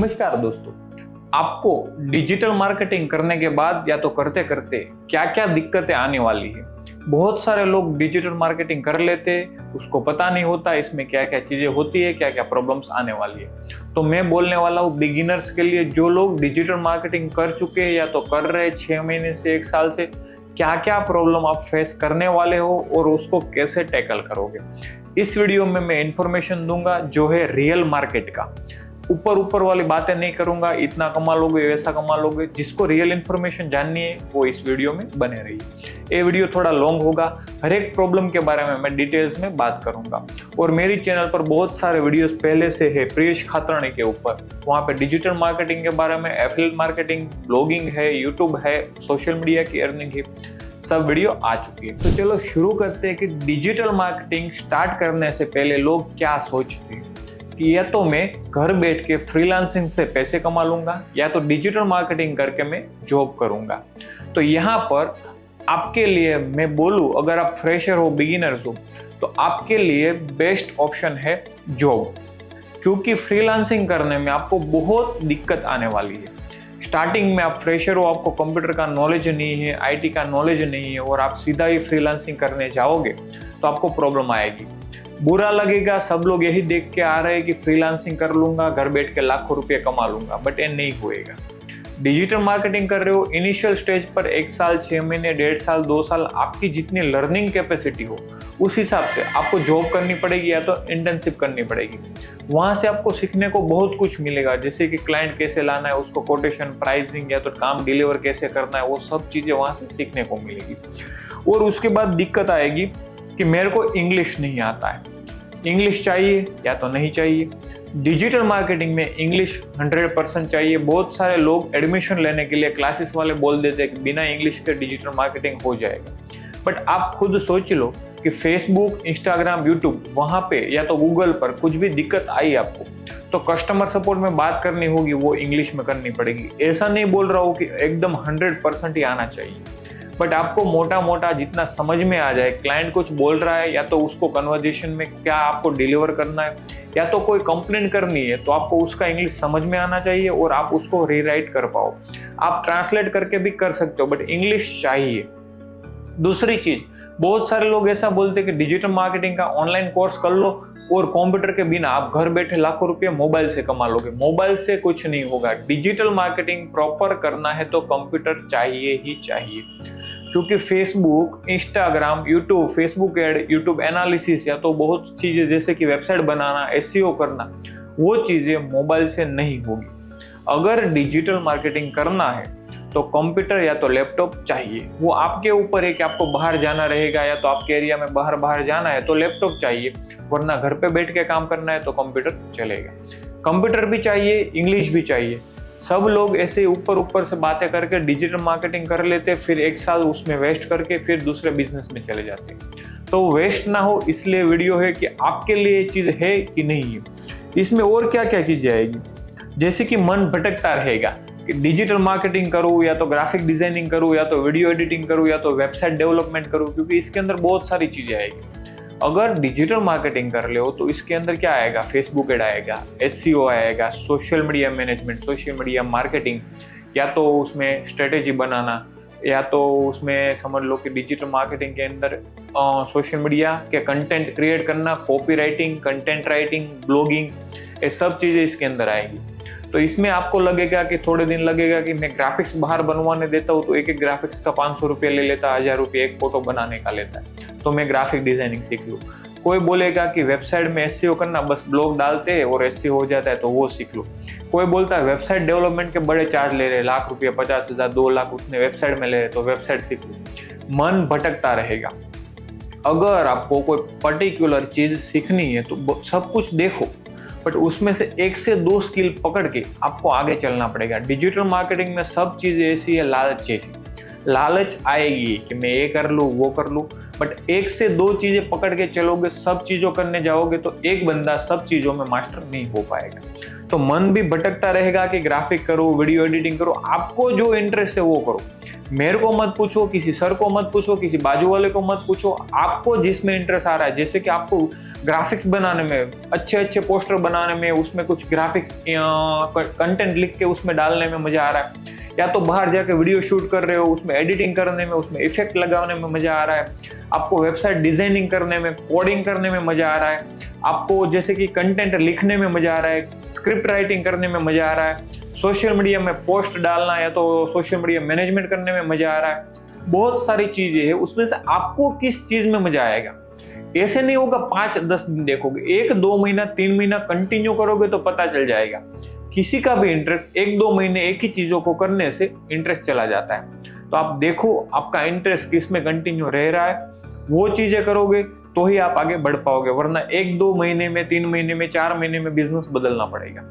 नमस्कार दोस्तों, आपको डिजिटल मार्केटिंग करने के बाद या तो करते करते क्या क्या दिक्कतें आने वाली है। बहुत सारे लोग डिजिटल मार्केटिंग कर लेते, उसको पता नहीं होता इसमें क्या क्या चीजें होती है, क्या क्या प्रॉब्लम्स आने वाली है। तो मैं बोलने वाला हूँ बिगिनर्स के लिए, जो लोग डिजिटल मार्केटिंग कर चुके हैं या तो कर रहे 6 महीने से 1 साल से, क्या क्या प्रॉब्लम आप फेस करने वाले हो और उसको कैसे टैकल करोगे। इस वीडियो में मैं इंफॉर्मेशन दूंगा जो है रियल मार्केट का। ऊपर वाली बातें नहीं करूंगा, इतना कमा लोगे वैसा कमा लोगे। जिसको रियल इन्फॉर्मेशन जाननी है वो इस वीडियो में बने रहिए। ये वीडियो थोड़ा लॉन्ग होगा, हर एक प्रॉब्लम के बारे में मैं डिटेल्स में बात करूंगा। और मेरी चैनल पर बहुत सारे वीडियोस पहले से है प्रियेश खातरानी के ऊपर, वहां पे डिजिटल मार्केटिंग के बारे में, एफिलिएट मार्केटिंग, ब्लॉगिंग है, यूट्यूब है, सोशल मीडिया की अर्निंग है, सब वीडियो आ चुकी है। तो चलो शुरू करते हैं कि डिजिटल मार्केटिंग स्टार्ट करने से पहले लोग क्या सोचते हैं कि या तो मैं घर बैठ के फ्रीलांसिंग से पैसे कमा लूंगा या तो डिजिटल मार्केटिंग करके मैं जॉब करूंगा। तो यहाँ पर आपके लिए मैं बोलूं, अगर आप फ्रेशर हो, बिगिनर्स हो, तो आपके लिए बेस्ट ऑप्शन है जॉब। क्योंकि फ्रीलांसिंग करने में आपको बहुत दिक्कत आने वाली है। स्टार्टिंग में आप फ्रेशर हो, आपको कंप्यूटर का नॉलेज नहीं है, आईटी का नॉलेज नहीं है और आप सीधा ही फ्रीलांसिंग करने जाओगे तो आपको प्रॉब्लम आएगी, बुरा लगेगा। सब लोग यही देख के आ रहे हैं कि फ्रीलांसिंग कर लूंगा, घर बैठ के लाखों रुपए कमा लूंगा, बट ये नहीं होएगा। डिजिटल मार्केटिंग कर रहे हो, इनिशियल स्टेज पर 1 साल, 6 महीने, 1.5 साल, 2 साल आपकी जितनी लर्निंग कैपेसिटी हो उस हिसाब से आपको जॉब करनी पड़ेगी या तो इंटर्नशिप करनी पड़ेगी। वहां से आपको सीखने को बहुत कुछ मिलेगा, जैसे कि क्लाइंट कैसे लाना है, उसको कोटेशन, प्राइसिंग या तो काम डिलीवर कैसे करना है, वो सब चीजें वहां से सीखने को मिलेगी। और उसके बाद दिक्कत आएगी कि मेरे को इंग्लिश नहीं आता है, इंग्लिश चाहिए या तो नहीं चाहिए। डिजिटल मार्केटिंग में इंग्लिश 100% चाहिए। बहुत सारे लोग एडमिशन लेने के लिए क्लासेस वाले बोल देते हैं कि बिना इंग्लिश के डिजिटल मार्केटिंग हो जाएगा, बट आप खुद सोच लो कि फेसबुक, इंस्टाग्राम, यूट्यूब, वहां पे या तो गूगल पर कुछ भी दिक्कत आई आपको तो कस्टमर सपोर्ट में बात करनी होगी, वो इंग्लिश में करनी पड़ेगी। ऐसा नहीं बोल रहा हूँ कि एकदम 100% ही आना चाहिए, बट आपको मोटा मोटा जितना समझ में आ जाए, क्लाइंट कुछ बोल रहा है या तो उसको कन्वर्जेशन में क्या आपको डिलीवर करना है या तो कोई कंप्लेन करनी है, तो आपको उसका इंग्लिश समझ में आना चाहिए और आप उसको रीराइट कर पाओ। आप ट्रांसलेट करके भी कर सकते हो, बट इंग्लिश चाहिए। दूसरी चीज, बहुत सारे लोग ऐसा बोलते हैं कि डिजिटल मार्केटिंग का ऑनलाइन कोर्स कर लो और कंप्यूटर के बिना आप घर बैठे लाखों रुपए मोबाइल से कमा लोगे। मोबाइल से कुछ नहीं होगा। डिजिटल मार्केटिंग प्रॉपर करना है तो कंप्यूटर चाहिए ही चाहिए, क्योंकि Facebook, Instagram, YouTube, Facebook ad, YouTube analysis या तो बहुत चीजें जैसे कि वेबसाइट बनाना, एसईओ करना, वो चीजें मोबाइल से नहीं होगी। अगर डिजिटल मार्केटिंग करना है तो कंप्यूटर या तो लैपटॉप चाहिए। वो आपके ऊपर है कि आपको बाहर जाना रहेगा या तो आपके एरिया में बाहर जाना है तो लैपटॉप चाहिए, वरना घर पे बैठ के काम करना है तो कंप्यूटर चलेगा। कंप्यूटर भी चाहिए, इंग्लिश भी चाहिए। सब लोग ऐसे ऊपर से बातें करके डिजिटल मार्केटिंग कर लेते, फिर 1 साल उसमें वेस्ट करके फिर दूसरे बिजनेस में चले जाते हैं। तो वेस्ट ना हो इसलिए वीडियो है कि आपके लिए ये चीज है कि नहीं है। इसमें और क्या क्या चीजें आएगी, जैसे कि मन भटकता रहेगा कि डिजिटल मार्केटिंग करूँ या तो ग्राफिक डिजाइनिंग करूँ या तो वीडियो एडिटिंग करूँ या तो वेबसाइट डेवलपमेंट करूँ, क्योंकि इसके अंदर बहुत सारी चीजें आएगी। अगर डिजिटल मार्केटिंग कर ले हो तो इसके अंदर क्या आएगा, फेसबुक एड आएगा, एसईओ आएगा, social media management, social media marketing, या तो उसमें स्ट्रेटेजी बनाना, या तो उसमें समझ लो कि डिजिटल मार्केटिंग के अंदर सोशल मीडिया के कंटेंट क्रिएट करना, copy writing, content writing, blogging, ये सब चीजें इसके अंदर आएगी। तो इसमें आपको लगेगा कि थोड़े दिन लगेगा कि मैं ग्राफिक्स बाहर बनवाने देता हूँ तो एक ग्राफिक्स का 500 रुपये ले लेता, 1000 रुपये एक फोटो बनाने का लेता है, तो मैं ग्राफिक डिजाइनिंग सीख लूँ। कोई बोलेगा कि वेबसाइट में एसईओ करना, बस ब्लॉग डालते हैं और एसईओ हो जाता है तो वो सीख लो। कोई बोलता है वेबसाइट डेवलपमेंट के बड़े चार्ज ले रहे, लाख रुपये, 50,000, 2 लाख उतने वेबसाइट में ले रहे, तो वेबसाइट सीख लो। मन भटकता रहेगा। अगर आपको कोई पर्टिकुलर चीज सीखनी है तो सब कुछ देखो, बट उसमें से 1 से 2 स्किल पकड़ के आपको आगे चलना पड़ेगा। डिजिटल मार्केटिंग में सब चीजें ऐसी है, लालच जैसी। लालच आएगी कि मैं ये कर लूँ, वो कर लूँ, बट 1 से 2 चीजें पकड़ के चलोगे, सब चीजों करने जाओगे तो एक बंदा सब चीजों में मास्टर नहीं हो पाएगा। तो मन भी भटकता रहेगा कि ग्राफिक करो, वीडियो एडिटिंग करो। आपको जो इंटरेस्ट है वो करो। मेरे को मत पूछो, किसी सर को मत पूछो, किसी बाजू वाले को मत पूछो। आपको जिसमें इंटरेस्ट आ रहा है, जैसे कि आपको ग्राफिक्स बनाने में, अच्छे अच्छे पोस्टर बनाने में, उसमें कुछ ग्राफिक्स कंटेंट लिख के उसमें डालने में मजा आ रहा है, या तो बाहर जाके वीडियो शूट कर रहे हो, उसमें एडिटिंग करने में, उसमें इफेक्ट लगाने में मजा आ रहा है, आपको वेबसाइट डिजाइनिंग करने में, कोडिंग करने में मजा आ रहा है, आपको जैसे कि कंटेंट लिखने में मजा आ रहा है, स्क्रिप्ट राइटिंग करने में मजा आ रहा है, सोशल मीडिया में पोस्ट डालना या तो सोशल मीडिया मैनेजमेंट करने में मजा आ रहा है, बहुत सारी चीजें हैं। उसमें से आपको किस चीज में मजा आएगा? ऐसे नहीं होगा 5-10 दिन देखोगे, 1-2 महीना 3 महीना कंटिन्यू करोगे तो पता चल जाएगा। किसी का भी इंटरेस्ट 1-2 महीने एक ही चीजों को करने से इंटरेस्ट चला जाता है। तो आप देखो आपका इंटरेस्ट किस में कंटिन्यू रह रहा है, वो चीजें करोगे तो ही आप आगे बढ़ पाओगे, वरना 1-2 महीने में, 3 महीने में, 4 महीने में बिजनेस बदलना पड़ेगा।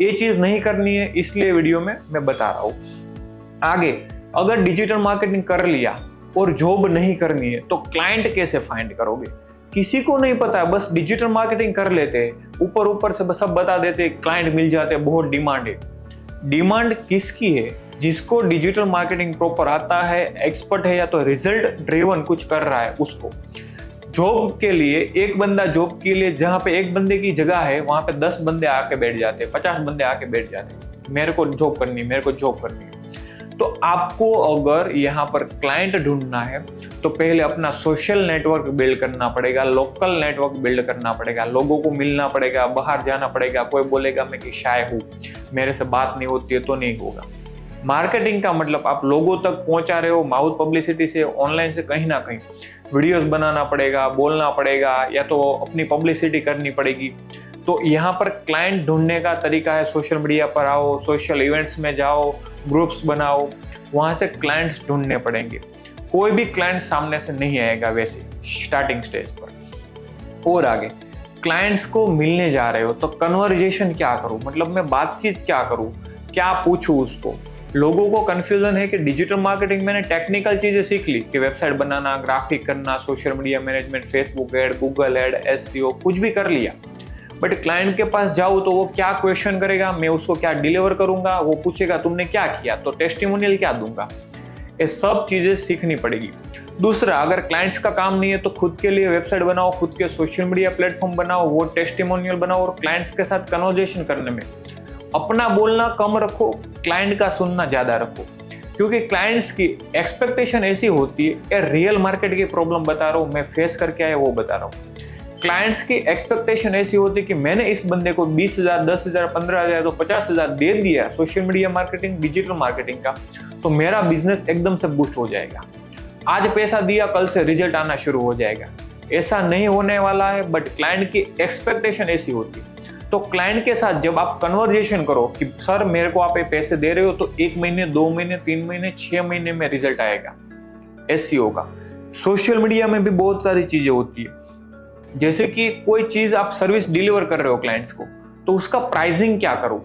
ये चीज नहीं करनी है, इसलिए वीडियो में मैं बता रहा हूं। आगे अगर डिजिटल मार्केटिंग कर लिया और जॉब नहीं करनी है तो क्लाइंट कैसे फाइंड करोगे? किसी को नहीं पता है, बस डिजिटल मार्केटिंग कर लेते हैं, ऊपर ऊपर से बस सब बता देते हैं, क्लाइंट मिल जाते हैं, बहुत डिमांड है। डिमांड किसकी है? जिसको डिजिटल मार्केटिंग प्रॉपर आता है, एक्सपर्ट है, या तो रिजल्ट ड्रिवन कुछ कर रहा है उसको। जॉब के लिए एक बंदा, जॉब के लिए जहां पे एक बंदे की जगह है वहां पे 10 बंदे आके बैठ जाते हैं, 50 बंदे आके बैठ जाते हैं, मेरे को जॉब करनी है, मेरे को जॉब करनी है। तो आपको अगर यहाँ पर क्लाइंट ढूंढना है तो पहले अपना सोशल नेटवर्क बिल्ड करना पड़ेगा, लोकल नेटवर्क बिल्ड करना पड़ेगा, लोगों को मिलना पड़ेगा, बाहर जाना पड़ेगा। कोई बोलेगा मैं कि शाय हूँ, मेरे से बात नहीं होती है, तो नहीं होगा। मार्केटिंग का मतलब आप लोगों तक पहुंचा रहे हो, माउथ पब्लिसिटी से, ऑनलाइन से, कहीं ना कहीं वीडियोस बनाना पड़ेगा, बोलना पड़ेगा, या तो अपनी पब्लिसिटी करनी पड़ेगी। तो यहाँ पर क्लाइंट ढूंढने का तरीका है, सोशल मीडिया पर आओ, सोशल इवेंट्स में जाओ, ग्रुप्स बनाओ, वहां से क्लाइंट्स ढूंढने पड़ेंगे। कोई भी क्लाइंट सामने से नहीं आएगा वैसे स्टार्टिंग स्टेज पर। और आगे क्लाइंट्स को मिलने जा रहे हो तो कन्वर्जेशन क्या करूं, मतलब मैं बातचीत क्या करूं, क्या पूछूं उसको। लोगों को कंफ्यूजन है कि डिजिटल मार्केटिंग मैंने टेक्निकल चीजें सीख ली कि वेबसाइट बनाना, ग्राफिक करना, social media management, Facebook ad, Google ad, SEO, कुछ भी कर लिया। बट क्लाइंट के पास जाओ तो वो क्या क्वेश्चन करेगा, मैं उसको क्या डिलीवर करूंगा, वो पूछेगा तुमने क्या किया, तो टेस्टिमोनियल क्या दूंगा। ये सब चीजें सीखनी पड़ेगी। दूसरा, अगर क्लाइंट्स का काम नहीं है तो खुद के लिए वेबसाइट बनाओ, खुद के सोशल मीडिया प्लेटफॉर्म बनाओ, वो टेस्टिमोनियल बनाओ, और क्लाइंट्स के साथ कन्वर्सेशन करने में अपना बोलना कम रखो, क्लाइंट का सुनना ज्यादा रखो। क्योंकि क्लाइंट्स की एक्सपेक्टेशन ऐसी होती है, रियल मार्केट की प्रॉब्लम बता रहा हूँ, मैं फेस करके आया वो बता रहा हूँ। क्लाइंट्स की एक्सपेक्टेशन ऐसी होती है कि मैंने इस बंदे को 20,000, 10,000, 15,000 तो 50,000 दे दिया social media marketing, digital marketing का, तो मेरा बिजनेस एकदम से बूस्ट हो जाएगा। आज पैसा दिया, कल से रिजल्ट आना शुरू हो जाएगा। ऐसा नहीं होने वाला है, बट क्लाइंट की एक्सपेक्टेशन ऐसी होती है। तो क्लाइंट के साथ जब आप कन्वर्जेशन करो कि सर मेरे को आप ये पैसे दे रहे हो, तो 1 महीने, 2 महीने, 3 महीने, 6 महीने में रिजल्ट आएगा एसईओ का। सोशल मीडिया में भी बहुत सारी चीजें होती है, जैसे कि कोई चीज आप सर्विस डिलीवर कर रहे हो क्लाइंट्स को, तो उसका प्राइसिंग क्या करूं।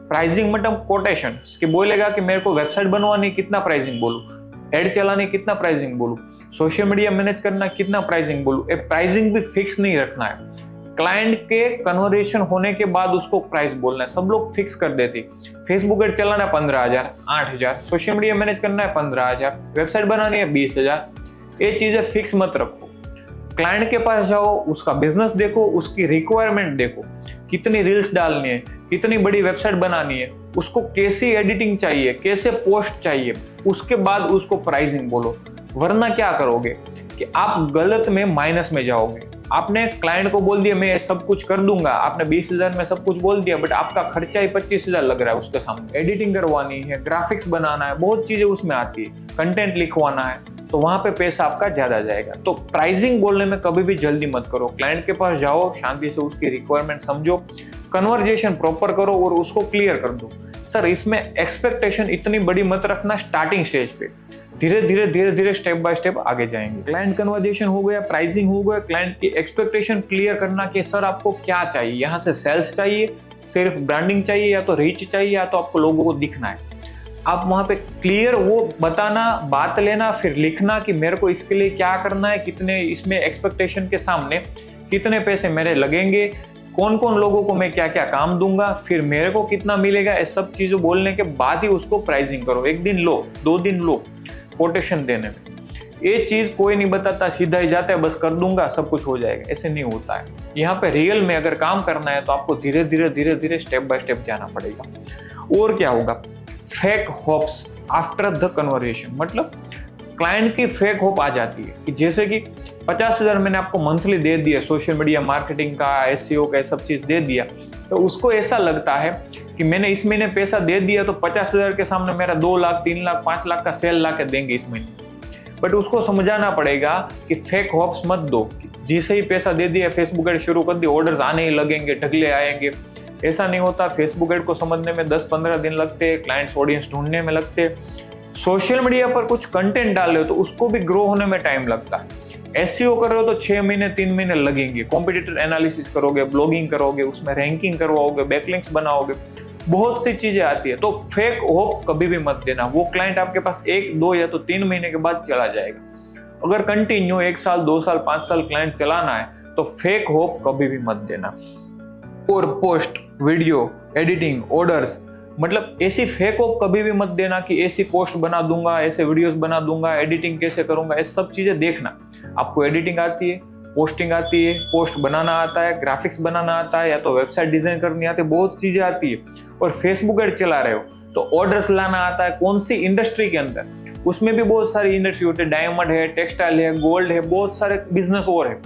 प्राइसिंग मतलब कोटेशन कि बोलेगा कि मेरे को वेबसाइट बनवानी, कितना प्राइसिंग बोलूं, एड चलाने कितना प्राइसिंग बोलूं, सोशल मीडिया मैनेज करना कितना प्राइसिंग बोलूं। ये प्राइसिंग भी फिक्स नहीं रखना है। क्लाइंट के कन्वर्सेशन होने के बाद उसको प्राइस बोलना है। सब लोग फिक्स कर देते, फेसबुक एड चलाना है 15,000, 8,000, सोशल मीडिया मैनेज करना है 15,000, वेबसाइट बनानी है 20,000। ये चीजें फिक्स मत रखो। क्लाइंट के पास जाओ, उसका बिजनेस देखो, उसकी रिक्वायरमेंट देखो, कितनी रील्स डालनी है, कितनी बड़ी वेबसाइट बनानी है, उसको कैसी एडिटिंग चाहिए, कैसे पोस्ट चाहिए, उसके बाद उसको प्राइसिंग बोलो। वरना क्या करोगे कि आप गलत में, माइनस में जाओगे। आपने क्लाइंट को बोल दिया मैं सब कुछ कर दूंगा, आपने 20,000 में सब कुछ बोल दिया, बट आपका खर्चा ही 25,000 लग रहा है उसके सामने। एडिटिंग करवानी है, ग्राफिक्स बनाना है, बहुत चीजें उसमें आती है, कंटेंट लिखवाना है, तो वहां पे पैसा आपका ज्यादा जाएगा। तो प्राइसिंग बोलने में कभी भी जल्दी मत करो। क्लाइंट के पास जाओ, शांति से उसकी रिक्वायरमेंट समझो, कन्वर्जेशन प्रॉपर करो और उसको क्लियर कर दो। सर इसमें एक्सपेक्टेशन इतनी बड़ी मत रखना स्टार्टिंग स्टेज पे, धीरे धीरे स्टेप बाय स्टेप आगे जाएंगे। क्लाइंट कन्वर्जेशन हो गया, प्राइसिंग हो गया, क्लाइंट की एक्सपेक्टेशन क्लियर करना कि सर आपको क्या चाहिए, यहाँ से सेल्स चाहिए, सिर्फ ब्रांडिंग चाहिए, या तो रीच चाहिए, या तो आपको लोगों को दिखना है। आप वहां पे क्लियर वो बताना, बात लेना, फिर लिखना कि मेरे को इसके लिए क्या करना है, कितने इसमें एक्सपेक्टेशन के सामने कितने पैसे मेरे लगेंगे, कौन कौन लोगों को मैं क्या क्या काम दूंगा, फिर मेरे को कितना मिलेगा, ये सब चीजें बोलने के बाद ही उसको प्राइसिंग करो। 1 दिन लो, 2 दिन लो कोटेशन देने में। ये चीज कोई नहीं बताता, सीधा ही जाता है बस कर दूंगा सब कुछ हो जाएगा, ऐसे नहीं होता है। यहाँ पे रियल में अगर काम करना है तो आपको धीरे धीरे स्टेप बाय स्टेप जाना पड़ेगा। और क्या होगा, fake hopes after the conversation, मतलब क्लाइंट की फेक होप आ जाती है कि जैसे कि 50,000 मैंने आपको मंथली दे दिया, सोशल मीडिया मार्केटिंग का, एसईओ का, सब चीज दे दिया, तो उसको ऐसा लगता है कि मैंने इस महीने पैसा दे दिया तो 50,000 के सामने मेरा 2 लाख, 3 लाख, 5 लाख का सेल ला के देंगे इस महीने। बट उसको समझाना पड़ेगा कि फेक होप्स मत दो, जिसे ही पैसा दे दिया फेसबुक एड शुरू कर दी, ऑर्डर्स आने ही लगेंगे, ढगले आएंगे। ऐसा नहीं होता। फेसबुक एड को समझने में 10-15 दिन लगते हैं, क्लाइंट्स ऑडियंस ढूंढने में लगते हैं। सोशल मीडिया पर कुछ कंटेंट डाल रहे हो तो उसको भी ग्रो होने में टाइम लगता है। एसईओ कर रहे हो तो 6 महीने 3 महीने लगेंगे। कॉम्पिटिटर एनालिसिस करोगे, ब्लॉगिंग करोगे, उसमें रैंकिंग करवाओगे, बैकलिंक्स बनाओगे, बहुत सी चीजें आती है। तो फेक होप कभी भी मत देना। वो क्लाइंट आपके पास 1, 2 या तो 3 महीने के बाद चला जाएगा। अगर कंटिन्यू 1 साल, 2 साल, 5 साल क्लाइंट चलाना है तो फेक होप कभी भी मत देना। और पोस्ट, वीडियो, एडिटिंग, ऑर्डर्स, मतलब ऐसी फेक होप कभी भी मत देना कि ऐसी पोस्ट बना दूंगा, ऐसे वीडियोस बना दूंगा, एडिटिंग कैसे करूंगा, ये सब चीजें देखना। आपको एडिटिंग आती है, पोस्टिंग आती है, पोस्ट बनाना आता है, ग्राफिक्स बनाना आता है, या तो वेबसाइट डिजाइन करनी आती है, बहुत चीजें आती है। और फेसबुक एड चला रहे हो तो ऑर्डर्स लाना आता है, कौन सी इंडस्ट्री के अंदर, उसमें भी बहुत सारी इंडस्ट्री होती है, डायमंड है, टेक्सटाइल है, गोल्ड है, बहुत सारे बिजनेस और है,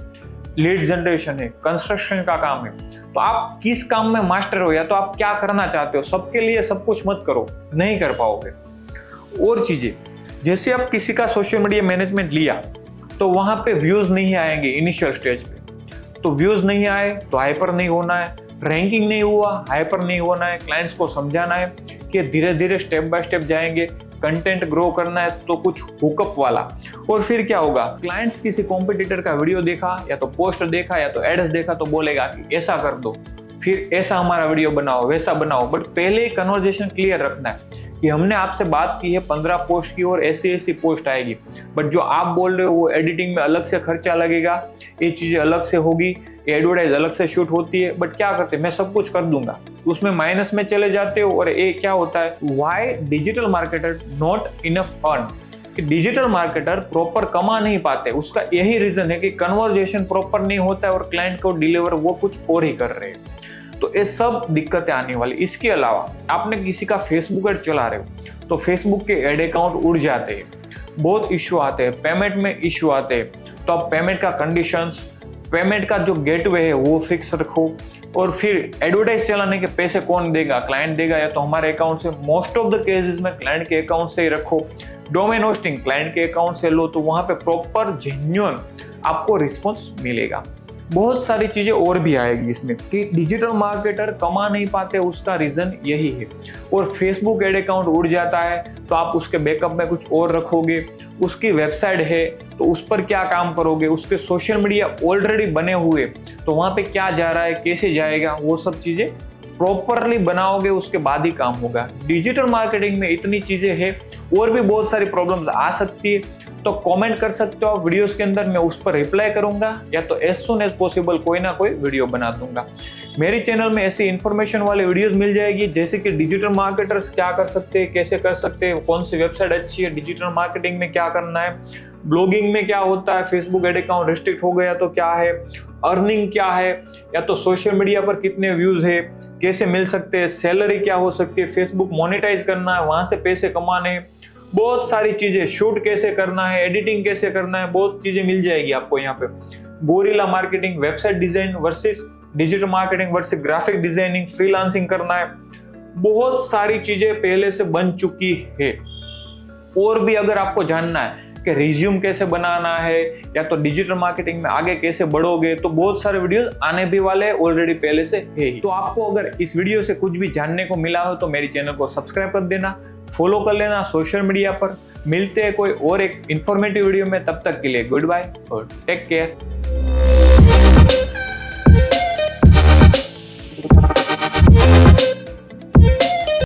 लीड जनरेशन है, कंस्ट्रक्शन का काम है। तो आप किस काम में मास्टर हो या तो आप क्या करना चाहते हो, सबके लिए सब कुछ मत करो, नहीं कर पाओगे। और चीजें, जैसे आप किसी का सोशल मीडिया मैनेजमेंट लिया तो वहां पे व्यूज नहीं आएंगे इनिशियल स्टेज पे, तो व्यूज नहीं आए तो हाइपर नहीं होना है, रैंकिंग नहीं हुआ, हाइपर नहीं होना है। क्लाइंट्स को समझाना है कि धीरे धीरे स्टेप बाय स्टेप जाएंगे, कंटेंट ग्रो करना है तो कुछ हुकअप वाला। और फिर क्या होगा, क्लाइंट्स किसी कॉम्पिटिटर का वीडियो देखा या तो पोस्ट देखा या तो एड्स देखा तो बोलेगा कि ऐसा कर दो, फिर ऐसा हमारा वीडियो बनाओ, वैसा बनाओ। बट पहले ही कन्वर्सेशन क्लियर रखना है कि हमने आपसे बात की है 15 पोस्ट की और ऐसी पोस्ट आएगी, बट जो आप बोल रहे हो वो एडिटिंग में अलग से खर्चा लगेगा, ये चीजें अलग से होगी, एडवर्टाइज अलग से शूट होती है। बट क्या करते हैं, मैं सब कुछ कर दूंगा, उसमें माइनस में चले जाते हो। और ये क्या होता है, why digital marketer not enough earn, कि डिजिटल मार्केटर प्रॉपर कमा नहीं पाते। उसका यही रीजन है कि कन्वर्जेशन प्रॉपर नहीं होता है और क्लाइंट को डिलीवर वो कुछ और ही कर रहे हैं। तो ये सब दिक्कतें आने वाली। इसके अलावा आपने किसी का फेसबुक एड चला रहे हो तो फेसबुक के एड अकाउंट उड़ जाते हैं, बहुत इश्यू आते हैं, पेमेंट में इश्यू आते हैं। तो आप पेमेंट का कंडीशंस, पेमेंट का जो गेटवे है वो फिक्स रखो। और फिर एडवर्टाइज चलाने के पैसे कौन देगा, क्लाइंट देगा या तो हमारे अकाउंट से, मोस्ट ऑफ द केसेस में क्लाइंट के अकाउंट से ही रखो। डोमेन होस्टिंग क्लाइंट के अकाउंट से लो तो वहां पे प्रॉपर जेन्युइन आपको रिस्पॉन्स मिलेगा। बहुत सारी चीजें और भी आएगी इसमें कि डिजिटल मार्केटर कमा नहीं पाते, उसका रीजन यही है। और फेसबुक एड अकाउंट उड़ जाता है तो आप उसके बैकअप में कुछ और रखोगे। उसकी वेबसाइट है तो उस पर क्या काम करोगे, उसके सोशल मीडिया ऑलरेडी बने हुए तो वहां पे क्या जा रहा है, कैसे जाएगा, वो सब चीजें प्रॉपरली बनाओगे, उसके बाद ही काम होगा। डिजिटल मार्केटिंग में इतनी चीजें हैं, और भी बहुत सारी प्रॉब्लम्स आ सकती है, तो कमेंट कर सकते हो आप वीडियोस के अंदर, मैं उस पर रिप्लाई करूंगा या तो एज सुन एज पॉसिबल कोई ना कोई वीडियो बना दूंगा। मेरे चैनल में ऐसी इंफॉर्मेशन वाले वीडियोस मिल जाएगी, जैसे कि डिजिटल मार्केटर्स क्या कर सकते हैं, कैसे कर सकते हैं, कौन सी वेबसाइट अच्छी है, डिजिटल मार्केटिंग में क्या करना है, ब्लॉगिंग में क्या होता है, फेसबुक एड अकाउंट रिस्ट्रिक्ट हो गया तो क्या है, अर्निंग क्या है, या तो सोशल मीडिया पर कितने व्यूज है, कैसे मिल सकते हैं, सैलरी क्या हो सकती है, फेसबुक मोनेटाइज करना है, वहां से पैसे कमाने हैं, बहुत सारी चीजें, शूट कैसे करना है, एडिटिंग कैसे करना है, बहुत चीजें मिल जाएगी आपको यहाँ पे। Gorilla marketing, website design versus digital marketing versus graphic designing, freelancing करना है, बहुत सारी चीजें पहले से बन चुकी है। और भी अगर आपको जानना है कि रिज्यूम कैसे बनाना है या तो डिजिटल मार्केटिंग में आगे कैसे बढ़ोगे, तो बहुत सारे वीडियोस आने भी वाले हैं, ऑलरेडी पहले से है ही। तो आपको अगर इस वीडियो से कुछ भी जानने को मिला हो तो मेरी चैनल को सब्सक्राइब कर देना, फॉलो कर लेना सोशल मीडिया पर। मिलते हैं कोई और एक इंफॉर्मेटिव वीडियो में, तब तक के लिए गुड बाय और टेक केयर।